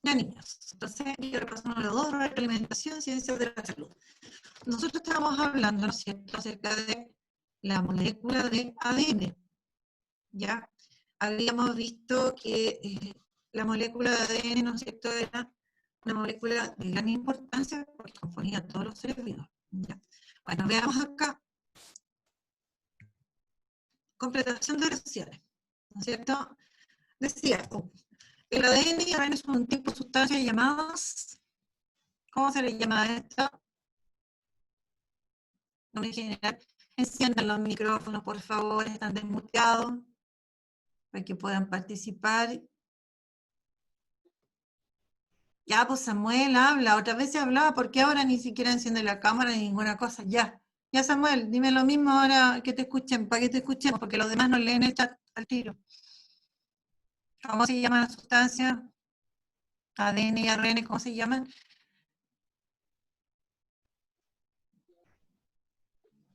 Ya, niños, entonces aquí repasamos los dos, retroalimentación, ciencias de la salud. Nosotros estábamos hablando, ¿no es cierto?, acerca de la molécula de ADN, ¿ya? Habíamos visto que la molécula de ADN, ¿no es cierto?, era una molécula de gran importancia porque componía todos los seres vivos, ¿ya? Bueno, veamos acá. Completación de oraciones, ¿no es cierto? Decía, el ADN y ARN son un tipo de sustancias llamadas, ¿cómo se les llama a esto? En general, enciendan los micrófonos, por favor, están desmuteados, para que puedan participar. Ya, pues Samuel, habla, otra vez se hablaba, ¿por qué ahora ni siquiera enciende la cámara ni ninguna cosa? Ya, ya Samuel, dime lo mismo ahora que te escuchen, para que te escuchemos, porque los demás no leen el chat al tiro. ¿Cómo se llama la sustancia? ADN y ARN, ¿cómo se llaman?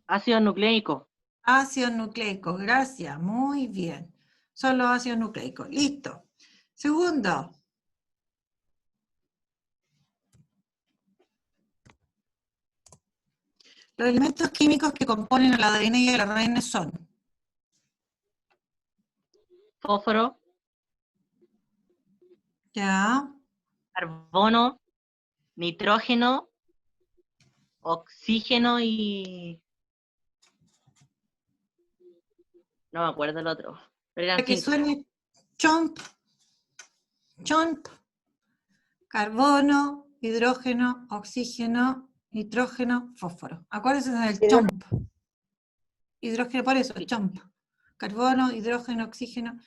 Ácido nucleico. Ácidos nucleicos, gracias, muy bien. Son los ácidos nucleicos, listo. Segundo. Los elementos químicos que componen el ADN y el ARN son Fósforo, ya, carbono, nitrógeno, oxígeno y... no me acuerdo el otro. Pero eran para que 5. suene chomp, chomp, carbono, hidrógeno, oxígeno, nitrógeno, fósforo. Acuérdense del chomp. Hidrógeno, por eso, chomp. Carbono, hidrógeno, oxígeno,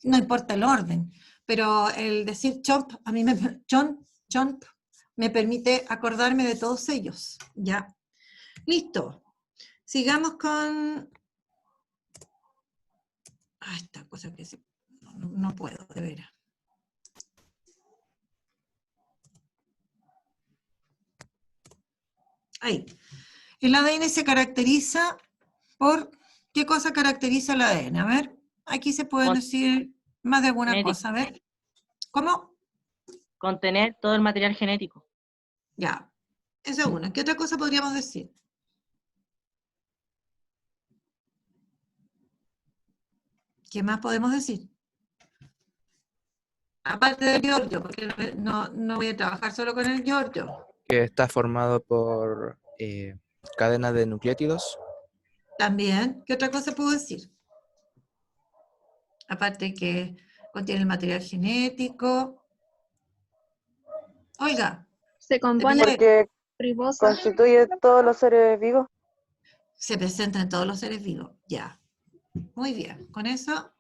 no importa el orden, pero el decir chomp, a mí chomp, me permite acordarme de todos ellos, ¿ya? Listo. Sigamos con... esta cosa que no puedo, de veras. Ahí. El ADN se caracteriza por... ¿Qué cosa caracteriza el ADN? A ver, aquí se pueden decir más de alguna Genético. cosa. A ver, ¿cómo? Contener todo el material genético. Ya, esa es una. ¿Qué otra cosa podríamos decir? ¿Qué más podemos decir? Aparte del Giorgio, porque no voy a trabajar solo con el Giorgio. Que está formado por cadenas de nucleótidos. También, ¿qué otra cosa puedo decir? Aparte que contiene el material genético. Olga. Se compone porque ribosa. constituye todos los seres vivos. Se presenta en todos los seres vivos, ya. Muy bien, con eso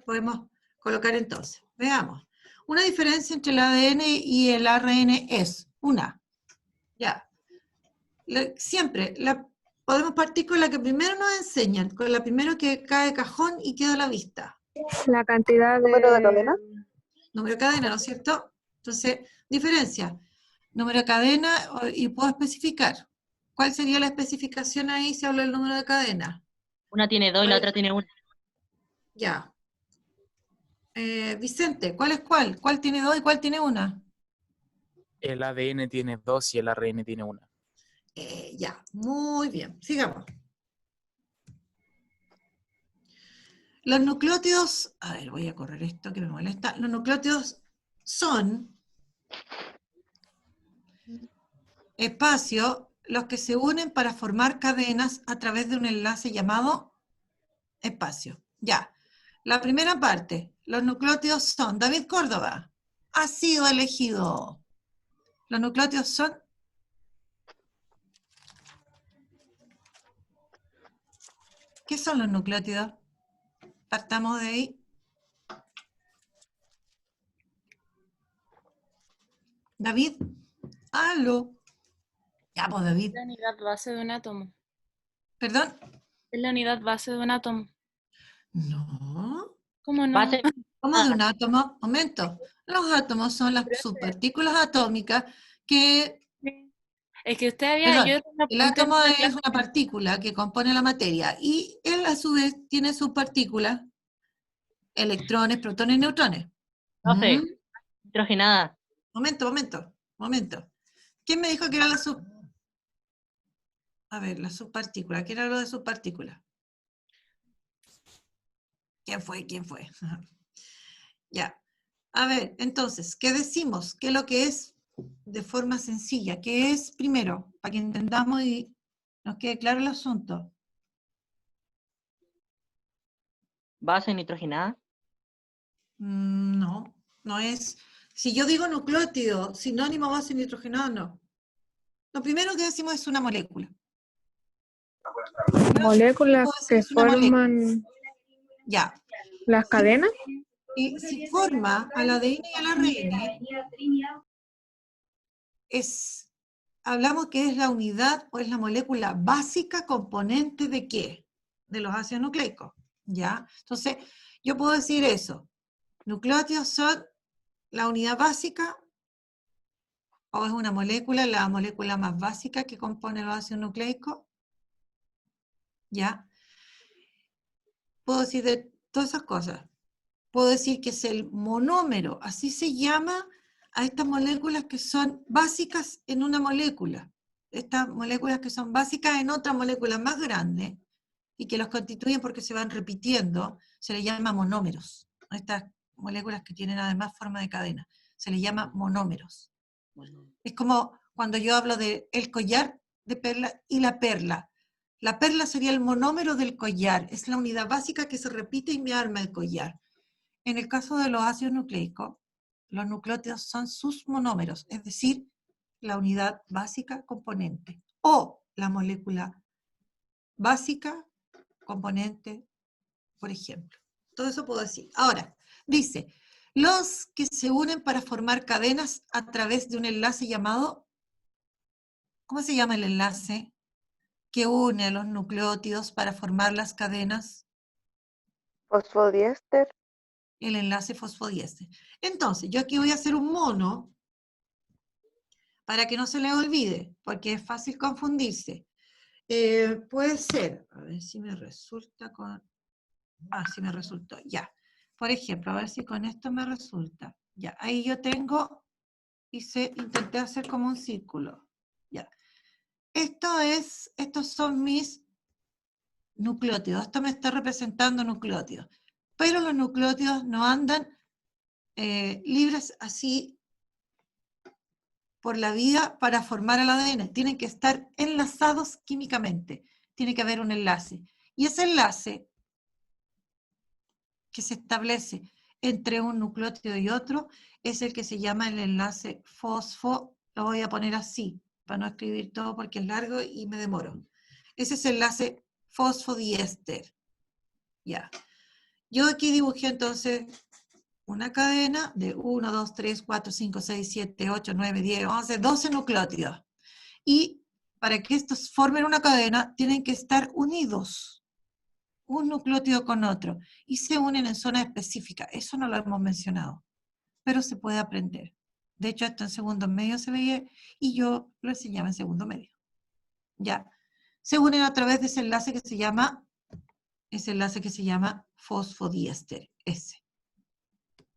podemos colocar entonces. Veamos. Una diferencia entre el ADN y el ARN es una. Ya. Siempre podemos partir con la que primero nos enseñan, con la primero que cae de cajón y queda a la vista. La cantidad de... ¿Número de cadena? Número de cadena, ¿no es cierto? Entonces, diferencia. Número de cadena y puedo especificar. ¿Cuál sería la especificación ahí si hablo del número de cadena? Una tiene 2 y la otra tiene 1. Ya. Vicente, ¿cuál es cuál? ¿Cuál tiene 2 y cuál tiene 1? El ADN tiene 2 y el ARN tiene 1. Ya, muy bien. Sigamos. Los nucleótidos, a ver, voy a correr esto que me molesta. Los nucleótidos son espacios los que se unen para formar cadenas a través de un enlace llamado espacio. Ya. La primera parte, los nucleótidos son, David Córdoba, ha sido elegido. Los nucleótidos son... ¿Qué son los nucleótidos? Partamos de ahí. David, aló. Ya, pues David. La unidad base de un átomo. ¿Perdón? Es la unidad base de un átomo. No. ¿Cómo no? Base. ¿Cómo de un átomo? Momento. Los átomos son las subpartículas atómicas que... Es que usted había... Perdón, yo el átomo es una partícula que compone la materia y él a su vez tiene subpartículas, electrones, protones y neutrones. No sé. Nitrogenada. Momento. ¿Quién me dijo que era la sub? A ver, la subpartícula. ¿Qué era lo de subpartícula? ¿Quién fue? Ya. A ver, entonces, ¿qué decimos? ¿Qué es lo que es de forma sencilla? ¿Qué es primero? Para que entendamos y nos quede claro el asunto. Base nitrogenada. No, no es. Si yo digo nucleótido, sinónimo base nitrogenada, no. Lo primero que decimos es una molécula. Moléculas Puedo decir que es una molécula. forman Ya. las cadenas. Y si forma al ADN y al ARN, hablamos que es la unidad o es la molécula básica componente de ¿qué? De los ácidos nucleicos, ¿ya? Entonces, yo puedo decir eso. Nucleótidos son la unidad básica, o es una molécula, la molécula más básica que compone los ácidos nucleicos, ¿ya? Puedo decir de todas esas cosas. Puedo decir que es el monómero, así se llama a estas moléculas que son básicas en una molécula. Estas moléculas que son básicas en otra molécula más grande y que los constituyen porque se van repitiendo, se les llama monómeros. Estas moléculas que tienen además forma de cadena, se les llama monómeros. Es como cuando yo hablo de el collar de perla y la perla. La perla sería el monómero del collar, es la unidad básica que se repite y me arma el collar. En el caso de los ácidos nucleicos, los nucleótidos son sus monómeros, es decir, la unidad básica componente, o la molécula básica componente, por ejemplo. Todo eso puedo decir. Ahora, dice, los que se unen para formar cadenas a través de un enlace llamado, ¿cómo se llama el enlace que une a los nucleótidos para formar las cadenas? Fosfodiéster. El enlace fosfodiéster. Entonces, yo aquí voy a hacer un mono para que no se les olvide, porque es fácil confundirse. Puede ser, a ver si me resulta con... sí me resultó, ya. Por ejemplo, a ver si con esto me resulta. Ya, ahí yo tengo, intenté hacer como un círculo. Ya. Estos son mis nucleótidos. Esto me está representando nucleótidos. Pero los nucleótidos no andan libres así por la vía para formar el ADN. Tienen que estar enlazados químicamente. Tiene que haber un enlace. Y ese enlace que se establece entre un nucleótido y otro es el que se llama el enlace fosfo. Lo voy a poner así, para no escribir todo porque es largo y me demoro. Ese es el enlace fosfodiéster. Ya. Yo aquí dibujé entonces una cadena de 1, 2, 3, 4, 5, 6, 7, 8, 9, 10, 11, 12 nucleótidos. Y para que estos formen una cadena, tienen que estar unidos, un nucleótido con otro, y se unen en zonas específicas. Eso no lo hemos mencionado, pero se puede aprender. De hecho, esto en segundo medio se veía, y yo lo enseñaba en segundo medio. Ya. Se unen a través de ese enlace que se llama fosfodiéster, ese.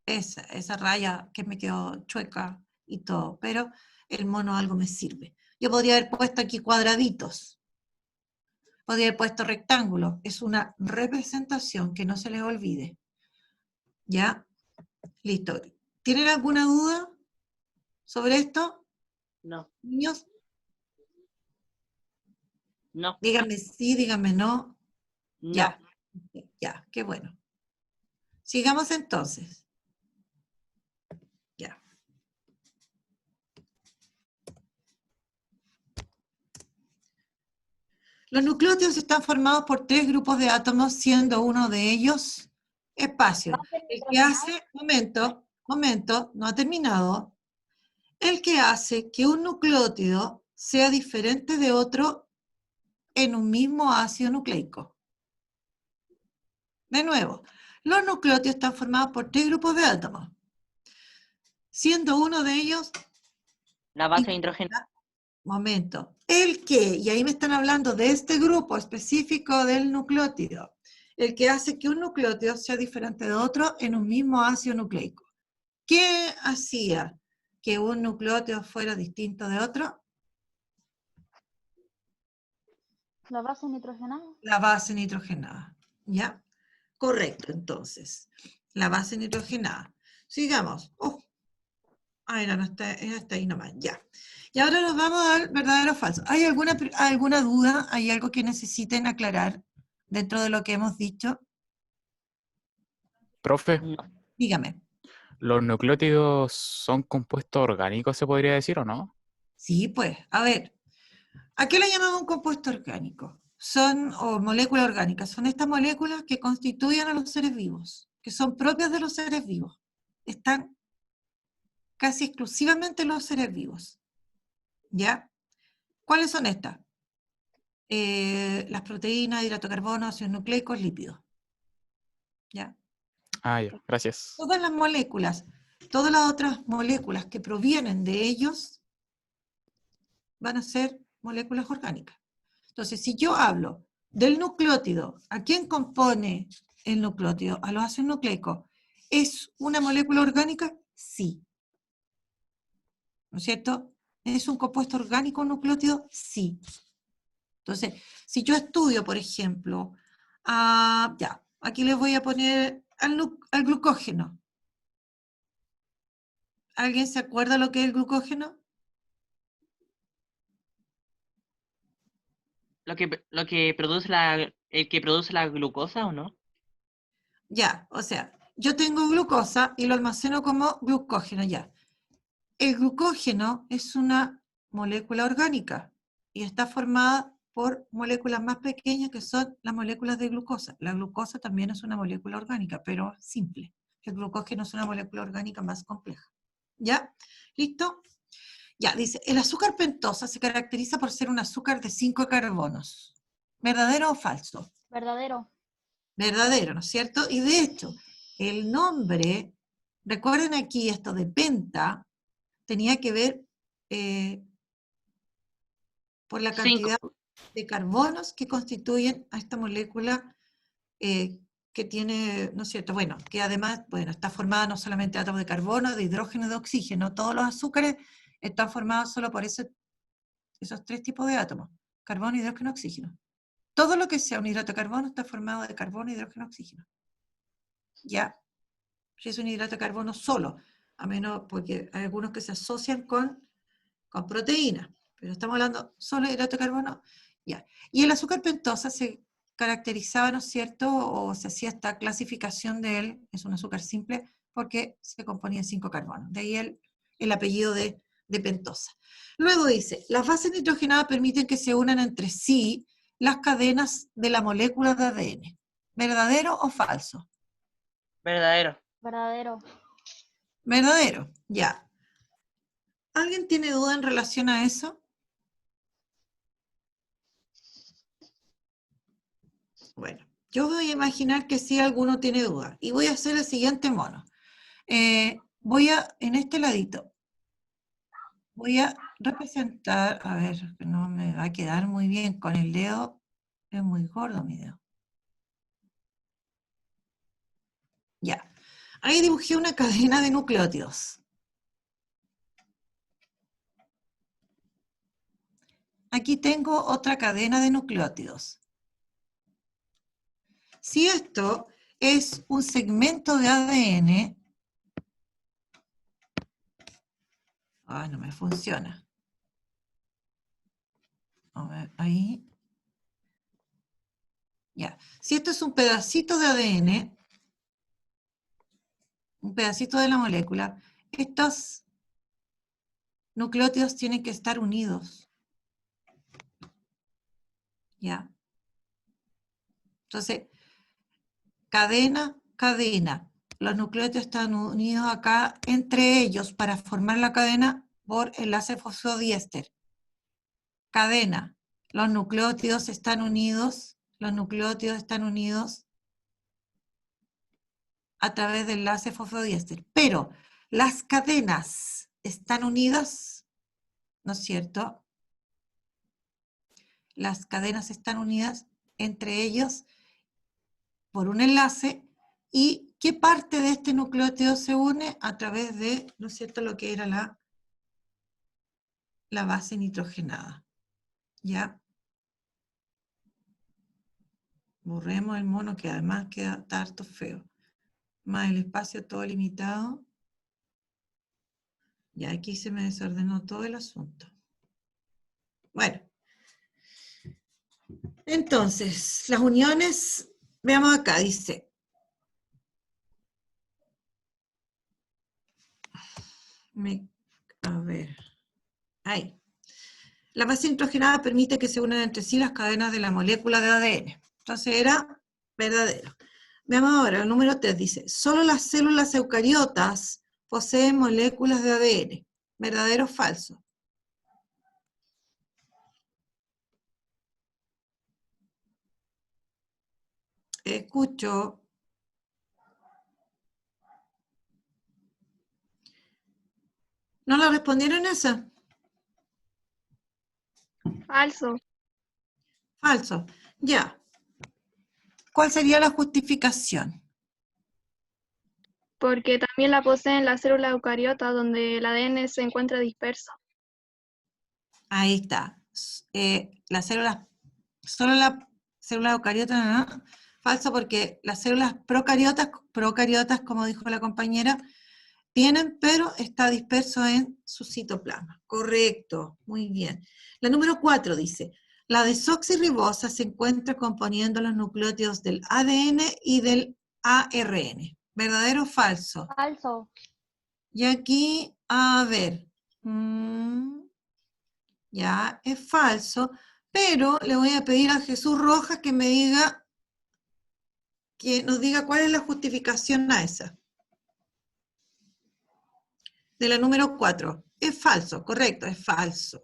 Esa raya que me quedó chueca y todo, pero el mono algo me sirve. Yo podría haber puesto aquí cuadraditos, podría haber puesto rectángulos, es una representación que no se les olvide. ¿Ya? Listo. ¿Tienen alguna duda sobre esto? No. Niños, No. díganme sí, díganme no. No. Ya, ya, qué bueno. Sigamos entonces. Ya. Los nucleótidos están formados por 3 grupos de átomos, siendo uno de ellos espacio. El que hace, momento, no ha terminado. El que hace que un nucleótido sea diferente de otro en un mismo ácido nucleico. De nuevo, los nucleótidos están formados por 3 grupos de átomos, siendo uno de ellos... La base nitrogenada. Momento. El que, y ahí me están hablando de este grupo específico del nucleótido, el que hace que un nucleótido sea diferente de otro en un mismo ácido nucleico. ¿Qué hacía que un nucleótido fuera distinto de otro? La base nitrogenada. La base nitrogenada, ¿ya? Correcto, entonces. La base nitrogenada. Sigamos. Oh, era hasta ahí nomás, ya. Y ahora nos vamos al verdadero o falso. ¿Hay alguna duda? ¿Hay algo que necesiten aclarar dentro de lo que hemos dicho? Profe, No. Dígame. ¿los nucleótidos son compuestos orgánicos, se podría decir, o no? Sí, pues, a ver, ¿a qué le llamamos un compuesto orgánico? O moléculas orgánicas, son estas moléculas que constituyen a los seres vivos, que son propias de los seres vivos. Están casi exclusivamente en los seres vivos. ¿Ya? ¿Cuáles son estas? Las proteínas, hidratos de carbono, ácidos nucleicos, lípidos. ¿Ya? Ah, ya, gracias. Todas las moléculas, todas las otras moléculas que provienen de ellos van a ser moléculas orgánicas. Entonces, si yo hablo del nucleótido, ¿a quién compone el nucleótido? A los ácidos nucleicos. ¿Es una molécula orgánica? Sí. ¿No es cierto? ¿Es un compuesto orgánico un nucleótido? Sí. Entonces, si yo estudio, por ejemplo, ya, aquí les voy a poner al glucógeno. ¿Alguien se acuerda lo que es el glucógeno? Lo que produce el que produce la glucosa, ¿o no? Ya, o sea, yo tengo glucosa y lo almaceno como glucógeno, ya. El glucógeno es una molécula orgánica y está formada por moléculas más pequeñas que son las moléculas de glucosa. La glucosa también es una molécula orgánica, pero simple. El glucógeno es una molécula orgánica más compleja. ¿Ya? ¿Listo? Ya, dice, el azúcar pentosa se caracteriza por ser un azúcar de 5 carbonos. ¿Verdadero o falso? Verdadero. Verdadero, ¿no es cierto? Y de hecho, el nombre, recuerden aquí esto de penta, tenía que ver por la cantidad de carbonos que constituyen a esta molécula que tiene, ¿no es cierto? Bueno, que además, bueno, está formada no solamente de átomos de carbono, de hidrógeno y de oxígeno. Todos los azúcares están formados solo por esos 3 tipos de átomos, carbono, hidrógeno, oxígeno. Todo lo que sea un hidrato de carbono está formado de carbono, hidrógeno, oxígeno. ¿Ya? Si es un hidrato de carbono solo, a menos porque hay algunos que se asocian con proteínas, pero estamos hablando solo de hidrato de carbono, ya. Y el azúcar pentosa se caracterizaba, ¿no es cierto?, o se hacía esta clasificación de él, es un azúcar simple, porque se componía de 5 carbonos, de ahí el apellido de pentosa. Luego dice, las bases nitrogenadas permiten que se unan entre sí las cadenas de la molécula de ADN. ¿Verdadero o falso? Verdadero. Verdadero. Verdadero, ya. ¿Alguien tiene duda en relación a eso? Bueno, yo voy a imaginar que sí alguno tiene duda. Y voy a hacer el siguiente mono. En este ladito, voy a representar, a ver, que no me va a quedar muy bien con el dedo, es muy gordo mi dedo. Ya, ahí dibujé una cadena de nucleótidos. Aquí tengo otra cadena de nucleótidos. Si esto es un segmento de ADN, no me funciona. A ver, ahí. Ya. Si esto es un pedacito de ADN, un pedacito de la molécula, estos nucleótidos tienen que estar unidos. ¿Ya? Entonces, cadena, cadena. Los nucleótidos están unidos acá entre ellos para formar la cadena por enlace fosfodiéster. Cadena. Los nucleótidos están unidos a través del enlace fosfodiéster. Pero las cadenas están unidas, ¿no es cierto? Las cadenas están unidas entre ellos por un enlace y ¿qué parte de este nucleótido se une? A través de, ¿no es cierto?, lo que era la base nitrogenada. ¿Ya? Borremos el mono, que además queda harto feo. Más el espacio todo limitado. Y aquí se me desordenó todo el asunto. Bueno. Entonces, las uniones, veamos acá, dice. A ver. Ahí. La base nitrogenada permite que se unan entre sí las cadenas de la molécula de ADN. Entonces era verdadero. Veamos ahora, el número 3 dice, solo las células eucariotas poseen moléculas de ADN. ¿Verdadero o falso? Escucho. ¿No le respondieron esa? Falso. Falso. Ya. ¿Cuál sería la justificación? Porque también la poseen las células eucariotas, donde el ADN se encuentra disperso. Ahí está. Solo la célula eucariota, ¿no? Falso, porque las células procariotas, como dijo la compañera, tienen, pero está disperso en su citoplasma. Correcto, muy bien. La número 4 dice, la desoxirribosa se encuentra componiendo los nucleótidos del ADN y del ARN. ¿Verdadero o falso? Falso. Y aquí, a ver, ya es falso, pero le voy a pedir a Jesús Rojas que nos diga cuál es la justificación a esa. De la número 4. Es falso, correcto, es falso.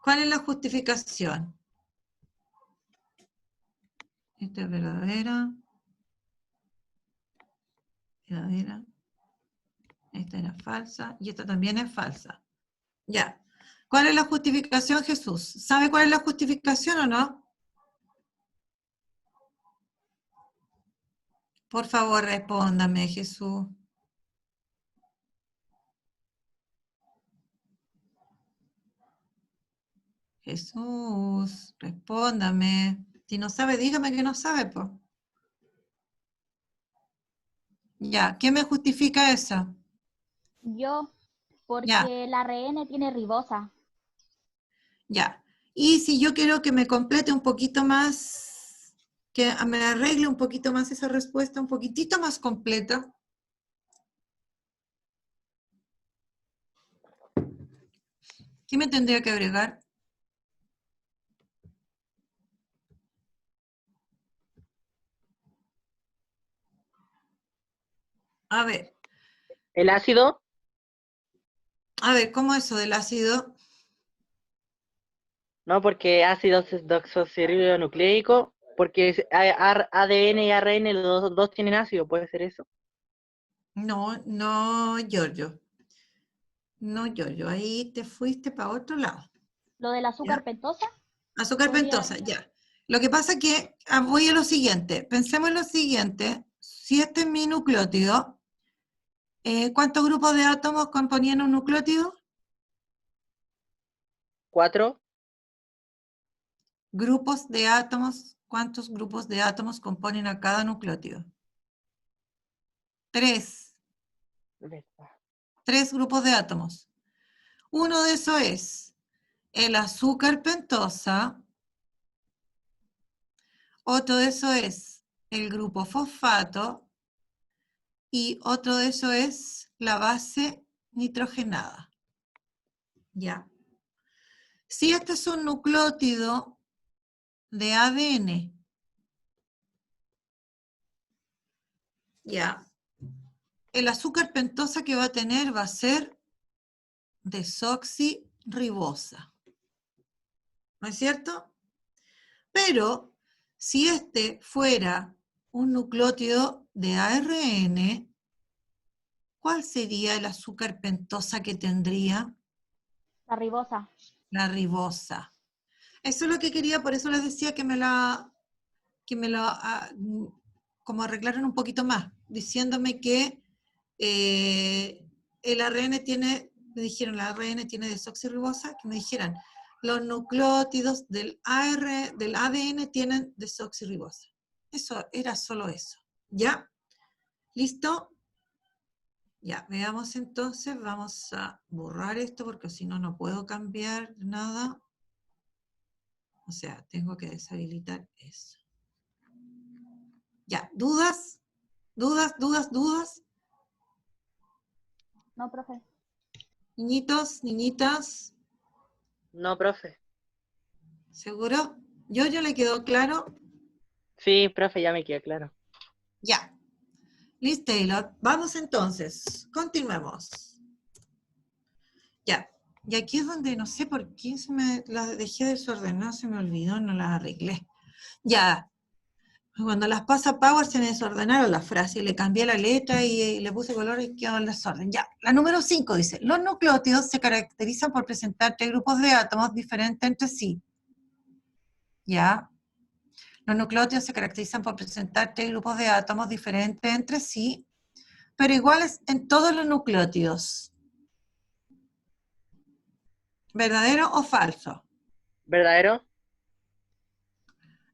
¿Cuál es la justificación? Esta es verdadera. Verdadera. Esta era falsa y esta también es falsa. Ya. ¿Cuál es la justificación, Jesús? ¿Sabe cuál es la justificación o no? Por favor, respóndame, Jesús. Jesús, respóndame. Si no sabe, dígame que no sabe, pues. Ya, ¿qué me justifica eso? Yo, porque Ya, el ARN tiene ribosa. ya. Y si yo quiero que me complete un poquito más, que me arregle un poquito más esa respuesta, un poquitito más completa. ¿Qué me tendría que agregar? A ver, ¿El ácido? ¿cómo es eso del ácido? No, porque ácido desoxirribonucleico, porque ADN y ARN los dos tienen ácido, puede ser eso. No, Giorgio. No, Giorgio, ahí te fuiste para otro lado. Lo del azúcar ¿Ya? pentosa. Azúcar Podría- pentosa, ya. Lo que pasa es que voy a lo siguiente. Pensemos en lo siguiente. Si este es mi nucleótido, ¿cuántos grupos de átomos componían un nucleótido? 4, Grupos de átomos. ¿Cuántos grupos de átomos componen a cada nucleótido? 3. 3 grupos de átomos. Uno de esos es el azúcar pentosa. Otro de esos es el grupo fosfato. Y otro de esos es la base nitrogenada. Ya. Si este es un nucleótido de ADN, ya, el azúcar pentosa que va a tener va a ser desoxirribosa. ¿No es cierto? Pero si este fuera un nucleótido de ARN, ¿cuál sería el azúcar pentosa que tendría? La ribosa. La ribosa. Eso es lo que quería, por eso les decía que me la que me lo como arreglaron un poquito más, diciéndome que el ARN tiene, me dijeron, el ARN tiene desoxirribosa, que me dijeran, los nucleótidos del ADN tienen desoxirribosa. Eso, era solo eso. ¿Ya? ¿Listo? Ya, veamos entonces, vamos a borrar esto porque si no, no puedo cambiar nada. O sea, tengo que deshabilitar eso. Ya, ¿dudas? ¿Dudas, dudas, dudas? No, profe. Niñitos, niñitas, No, profe. ¿seguro? ¿Yo le quedó claro? Sí, profe, ya me queda claro. Ya. Liz Taylor, vamos entonces, continuemos. Ya, y aquí es donde no sé por qué se me la dejé desordenada, se me olvidó, no las arreglé. Ya, cuando las paso a Power se me desordenaron las frases, le cambié la letra y le puse color y quedó en desorden. Ya, la número 5 dice, los nucleótidos se caracterizan por presentar 3 grupos de átomos diferentes entre sí. Ya, los nucleótidos se caracterizan por presentar 3 grupos de átomos diferentes entre sí, pero iguales en todos los nucleótidos. ¿Verdadero o falso? ¿Verdadero?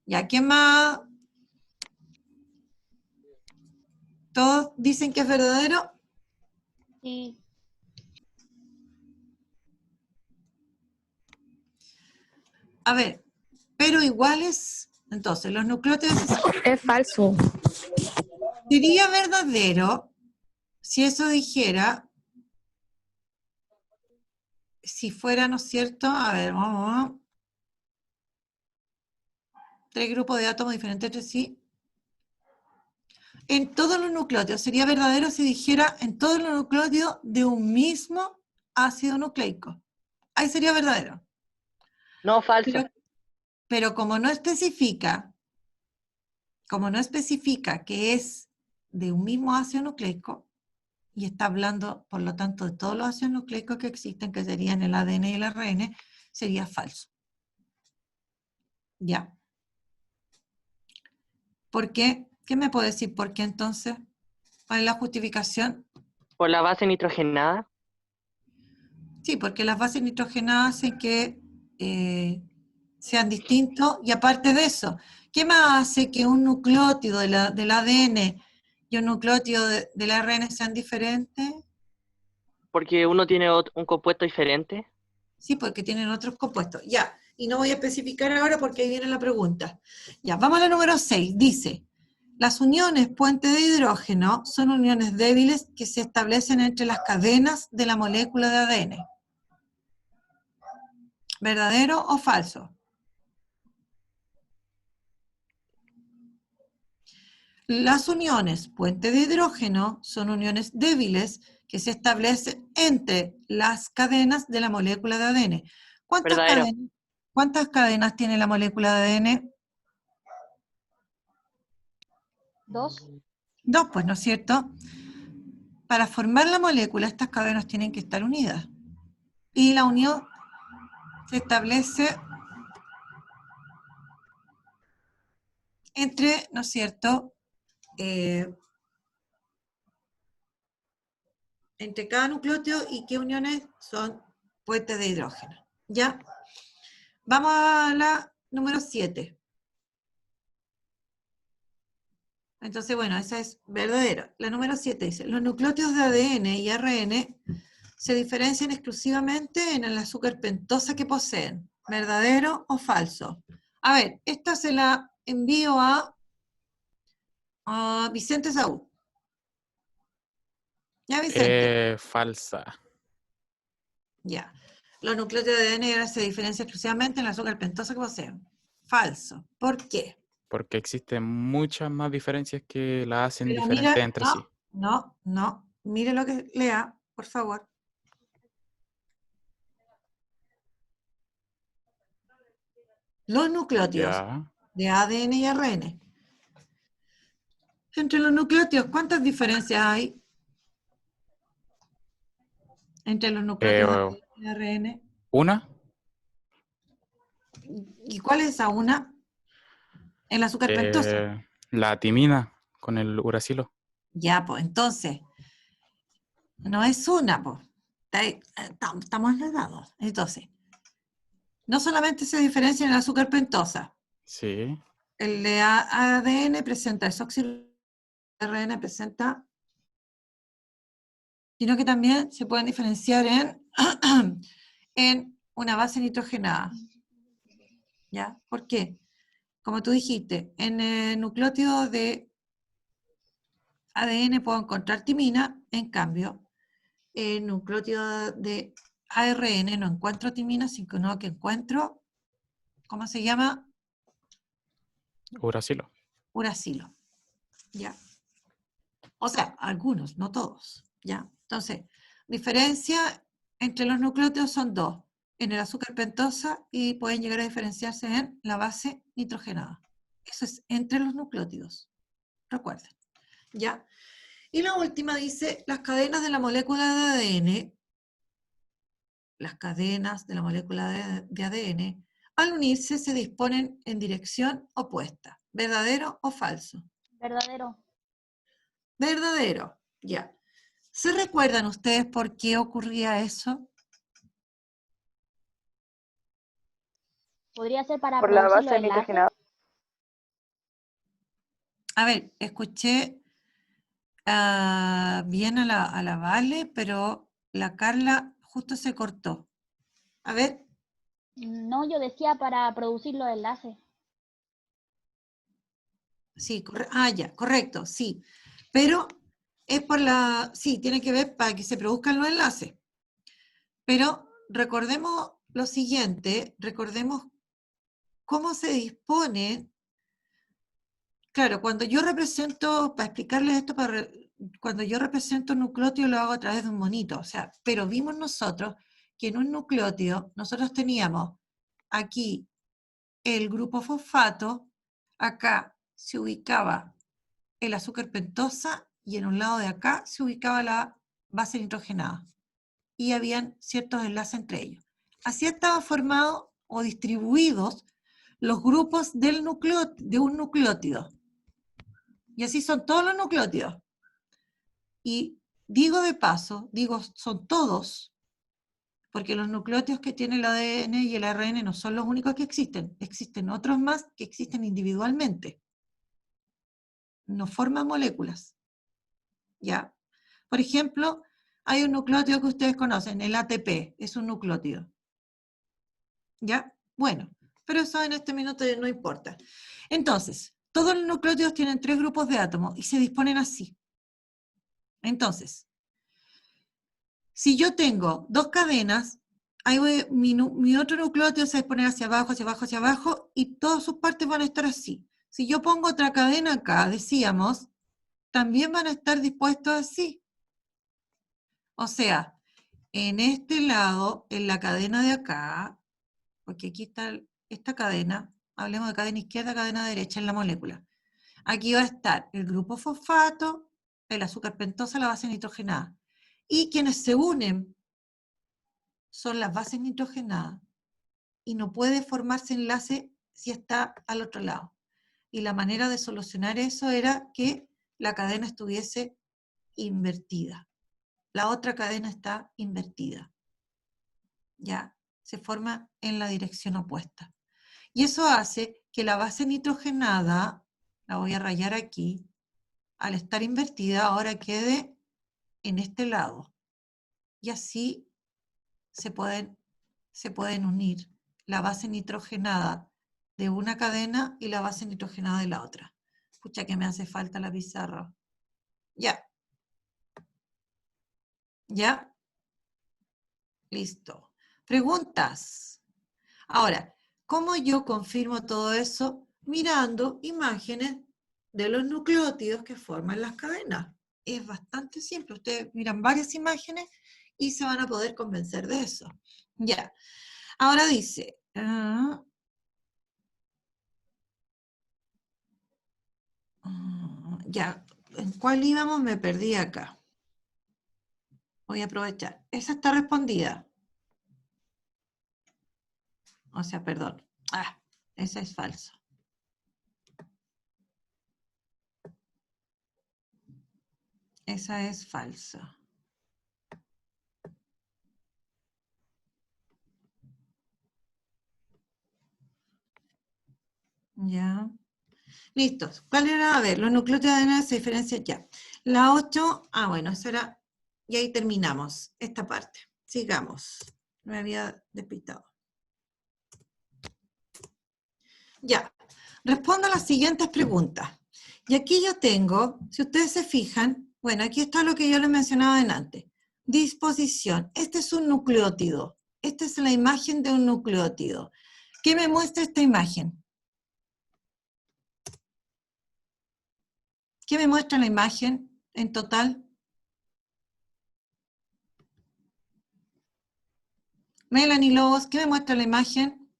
¿Ya quién más? ¿Todos dicen que es verdadero? Sí. A ver, pero iguales, entonces los nucleótidos Es falso. sería verdadero si eso dijera, si fuera, ¿no es cierto? A ver, vamos. 3 grupos de átomos diferentes entre sí. En todos los nucleótidos. Sería verdadero si dijera en todos los nucleótidos de un mismo ácido nucleico. Ahí sería verdadero. No, falso. Pero como no especifica que es de un mismo ácido nucleico, y está hablando, por lo tanto, de todos los ácidos nucleicos que existen, que serían el ADN y el ARN, sería falso. ¿Ya? ¿Por qué? ¿Qué me puede decir por qué entonces? ¿Cuál es la justificación? ¿Por la base nitrogenada? Sí, porque las bases nitrogenadas hacen que sean distintos, y aparte de eso, ¿qué más hace que un nucleótido del ADN y un nucleótido del ARN sean diferentes? Porque uno tiene un compuesto diferente. Sí, porque tienen otros compuestos. Ya, y no voy a especificar ahora porque ahí viene la pregunta. Ya, vamos a la número 6. Dice, las uniones puente de hidrógeno son uniones débiles que se establecen entre las cadenas de la molécula de ADN. ¿Verdadero o falso? Las uniones puente de hidrógeno son uniones débiles que se establecen entre las cadenas de la molécula de ADN. Verdadero. ¿Cuántas cadenas tiene la molécula de ADN? 2. 2, pues, ¿no es cierto? Para formar la molécula, estas cadenas tienen que estar unidas. Y la unión se establece entre, ¿no es cierto?, entre cada nucleótido y qué uniones son puentes de hidrógeno. ¿Ya? Vamos a la número 7. Entonces, bueno, esa es verdadera. La número 7 dice, los nucleótidos de ADN y ARN se diferencian exclusivamente en el azúcar pentosa que poseen. ¿Verdadero o falso? A ver, esta se la envío a Vicente Saúl. ¿Ya, Vicente? Falsa. Ya. Los nucleótidos de ADN y ARN se diferencian exclusivamente en el azúcar pentosa que poseen. Falso. ¿Por qué? Porque existen muchas más diferencias que las hacen Pero diferentes mira, entre sí. no. Mire lo que lea, por favor. Los nucleótidos Ya. de ADN y ARN. Entre los nucleótidos, ¿cuántas diferencias hay? Entre los nucleótidos de ADN y ARN. ¿Una? ¿Y cuál es esa una? El azúcar pentosa. La timina con el uracilo. Ya, pues, entonces, no es una, pues. Estamos enredados. Entonces, no solamente se diferencia en el azúcar pentosa, Sí. el de ADN presenta el ARN presenta, sino que también se pueden diferenciar en una base nitrogenada. ¿Ya? ¿Por qué? Como tú dijiste, en el nucleótido de ADN puedo encontrar timina, en cambio, en el nucleótido de ARN no encuentro timina, sino que encuentro, ¿cómo se llama? Uracilo. Uracilo. ¿Ya? O sea, algunos, no todos. ¿Ya? Entonces, diferencia entre los nucleótidos son dos, en el azúcar pentosa y pueden llegar a diferenciarse en la base nitrogenada. Eso es entre los nucleótidos. Recuerden. ¿Ya? Y la última dice, las cadenas de la molécula de ADN, las cadenas de la molécula de ADN, al unirse se disponen en dirección opuesta. ¿Verdadero o falso? Verdadero. Verdadero. Ya. ¿Se recuerdan ustedes por qué ocurría eso? Podría ser para Por la producir los base enlaces. nitrogenada. A ver, escuché bien a la Vale, pero la Carla justo se cortó. A ver, No, yo decía para producir los enlaces. sí, ya, correcto, sí. Pero es por sí, tiene que ver para que se produzcan los enlaces. Pero recordemos lo siguiente, recordemos cómo se dispone. Claro, cuando yo represento, para explicarles esto, cuando yo represento un nucleótido lo hago a través de un monito, o sea, pero vimos nosotros que en un nucleótido nosotros teníamos aquí el grupo fosfato, acá se ubicaba el azúcar pentosa y en un lado de acá se ubicaba la base nitrogenada y habían ciertos enlaces entre ellos. Así estaban formados o distribuidos los grupos de un nucleótido. Y así son todos los nucleótidos. Y digo de paso, digo son todos, porque los nucleótidos que tiene el ADN y el ARN no son los únicos que existen. Existen otros más que existen individualmente. No forman moléculas. ¿Ya? Por ejemplo, hay un nucleótido que ustedes conocen, el ATP, es un nucleótido. ¿Ya? Bueno, pero eso en este minuto no importa. Entonces, todos los nucleótidos tienen 3 grupos de átomos y se disponen así. Entonces, si yo tengo 2 cadenas, ahí mi otro nucleótido se va a disponer hacia abajo, hacia abajo, hacia abajo, y todas sus partes van a estar así. Si yo pongo otra cadena acá, decíamos, también van a estar dispuestos así. O sea, en este lado, en la cadena de acá, porque aquí está esta cadena, hablemos de cadena izquierda, cadena derecha en la molécula. Aquí va a estar el grupo fosfato, el azúcar pentosa, la base nitrogenada. Y quienes se unen son las bases nitrogenadas. Y no puede formarse enlace si está al otro lado. Y la manera de solucionar eso era que la cadena estuviese invertida. La otra cadena está invertida. Ya, se forma en la dirección opuesta. Y eso hace que la base nitrogenada, la voy a rayar aquí, al estar invertida ahora quede en este lado. Y así se pueden unir la base nitrogenada de una cadena y la base nitrogenada de la otra. Escucha que me hace falta la pizarra. Ya. ¿Ya? Listo. Preguntas. Ahora, ¿cómo yo confirmo todo eso? Mirando imágenes de los nucleótidos que forman las cadenas. Es bastante simple. Ustedes miran varias imágenes y se van a poder convencer de eso. Ya. Ahora dice, ya, ¿en cuál íbamos? Me perdí acá. Voy a aprovechar. Esa está respondida. O sea, perdón. Ese es falso. Esa es falsa. Ya. Listo. ¿Cuál era? A ver, los nucleótidos de ADN se diferencian ya. La 8, bueno, eso era, y ahí terminamos esta parte. Sigamos. Me había despistado. Ya. Respondo a las siguientes preguntas. Y aquí yo tengo, si ustedes se fijan, bueno, aquí está lo que yo les mencionaba antes. Disposición. Este es un nucleótido. Esta es la imagen de un nucleótido. ¿Qué me muestra esta imagen? ¿Qué me muestra la imagen en total? Melanie Lobos, ¿qué me muestra la imagen?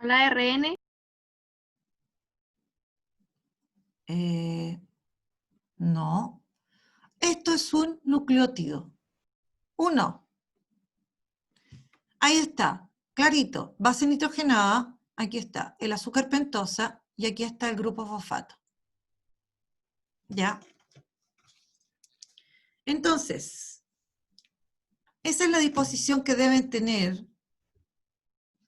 La ARN, No. Esto es un nucleótido. Uno. Ahí está, clarito. Base nitrogenada, aquí está el azúcar pentosa y aquí está el grupo fosfato. ¿Ya? Entonces, esa es la disposición que deben tener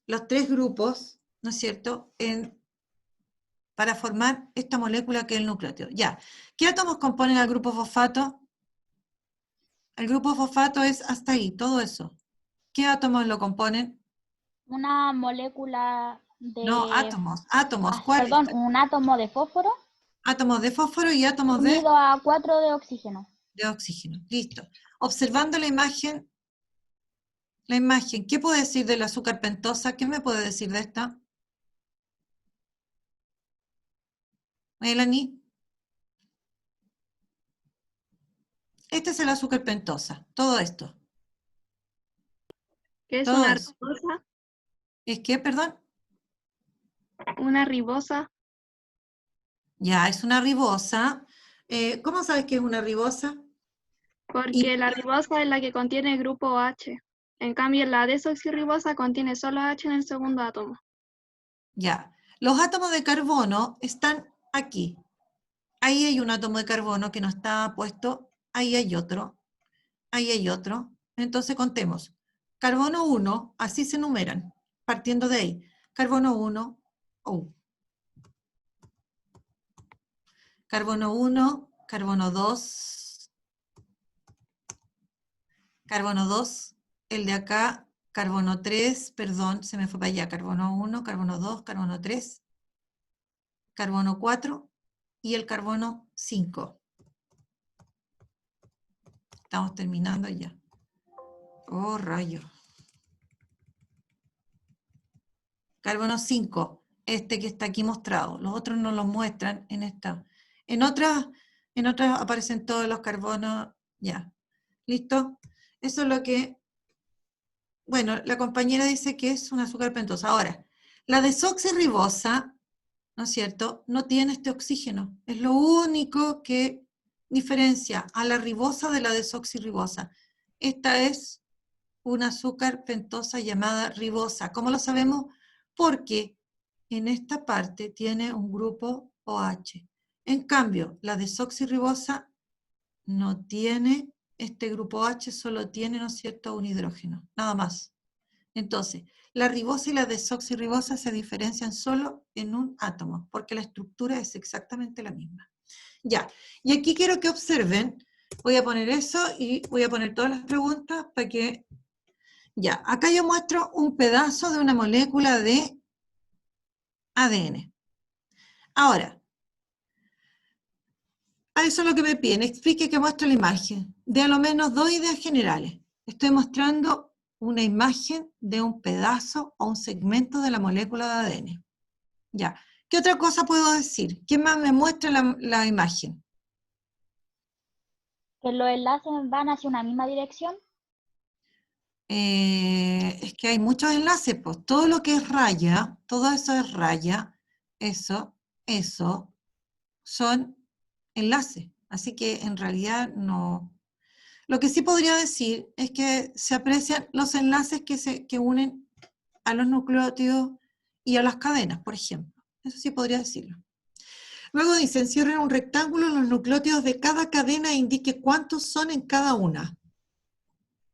los tres grupos, ¿no es cierto?, para formar esta molécula que es el nucleótido. Ya, ¿qué átomos componen al grupo fosfato? El grupo fosfato es hasta ahí, todo eso. ¿Qué átomos lo componen? Una molécula de... No, átomos, ¿cuáles? perdón, un átomo de fósforo Átomos de fósforo y átomos de unido a 4 de oxígeno. oxígeno. Listo. Observando la imagen, ¿qué puedo decir del azúcar pentosa? ¿Qué me puede decir de esta? Melanie. Este es el azúcar pentosa, todo esto. que es Todo una eso. ribosa. ¿Es qué, perdón? Una ribosa. Ya, es una ribosa. ¿Cómo sabes que es una ribosa? Porque la ribosa es la que contiene el grupo H. En cambio, la desoxirribosa contiene solo H en el segundo átomo. Ya. Los átomos de carbono están aquí. Ahí hay un átomo de carbono que no está puesto. Ahí hay otro. Ahí hay otro. Entonces contemos. Carbono 1, así se numeran, partiendo de ahí. Carbono 1, Carbono 1, carbono 2, carbono 2, el de acá, carbono 3, perdón, se me fue para allá, carbono 1, carbono 2, carbono 3, carbono 4 y el carbono 5. Estamos terminando ya. Oh, rayo. Carbono 5, este que está aquí mostrado. Los otros no los muestran en esta. En otras aparecen todos los carbonos. Ya. ¿Listo? Eso es lo que... Bueno, la compañera dice que es un azúcar pentosa. Ahora, la desoxirribosa, ¿no es cierto?, no tiene este oxígeno. Es lo único que diferencia a la ribosa de la desoxirribosa. Esta es un azúcar pentosa llamada ribosa. ¿Cómo lo sabemos? Porque en esta parte tiene un grupo OH. En cambio, la desoxirribosa no tiene este grupo OH, solo tiene, ¿no es cierto?, un hidrógeno, nada más. Entonces, la ribosa y la desoxirribosa se diferencian solo en un átomo, porque la estructura es exactamente la misma. Ya, y aquí quiero que observen, voy a poner eso y voy a poner todas las preguntas para que... Ya, acá yo muestro un pedazo de una molécula de ADN. Ahora, a eso es lo que me piden, explique que muestro la imagen, de a lo menos 2 ideas generales. Estoy mostrando una imagen de un pedazo o un segmento de la molécula de ADN. Ya, ¿qué otra cosa puedo decir? ¿Qué más me muestra la imagen? Que los enlaces van hacia una misma dirección. Es que hay muchos enlaces, pues todo lo que es raya, todo eso es raya, eso son enlaces. Así que en realidad no. Lo que sí podría decir es que se aprecian los enlaces que unen a los nucleótidos y a las cadenas, por ejemplo. Eso sí podría decirlo. Luego dice, encierre un rectángulo en los nucleótidos de cada cadena e indique cuántos son en cada una.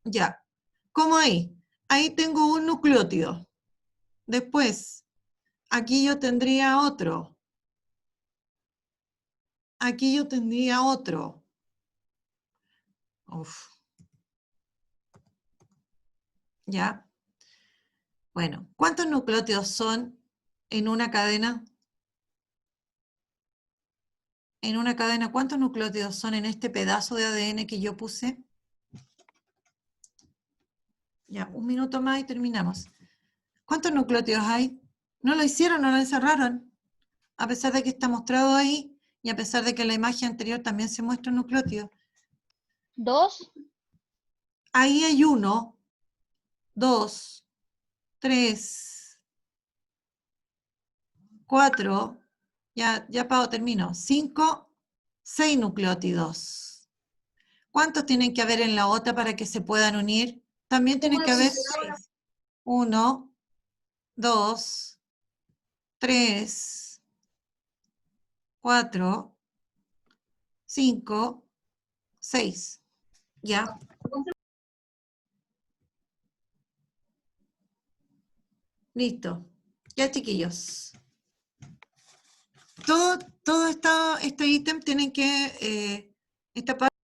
Ya. ¿Cómo ahí? Ahí tengo un nucleótido. Después, aquí yo tendría otro. Aquí yo tendría otro. Uf. ¿Ya? Bueno, ¿cuántos nucleótidos son en una cadena? En una cadena, ¿cuántos nucleótidos son en este pedazo de ADN que yo puse? Ya, un minuto más y terminamos. ¿Cuántos nucleótidos hay? No lo hicieron, no lo encerraron. A pesar de que está mostrado ahí y a pesar de que en la imagen anterior también se muestra un nucleótido. 2. Ahí hay 1, 2, 3, 4, ya Pau, termino. 5, 6 nucleótidos. ¿Cuántos tienen que haber en la otra para que se puedan unir? También tienen que haber 1, 2, 3, 4, 5, 6. ¿Ya? Listo. Ya, chiquillos. Todo este ítem tienen que, esta parte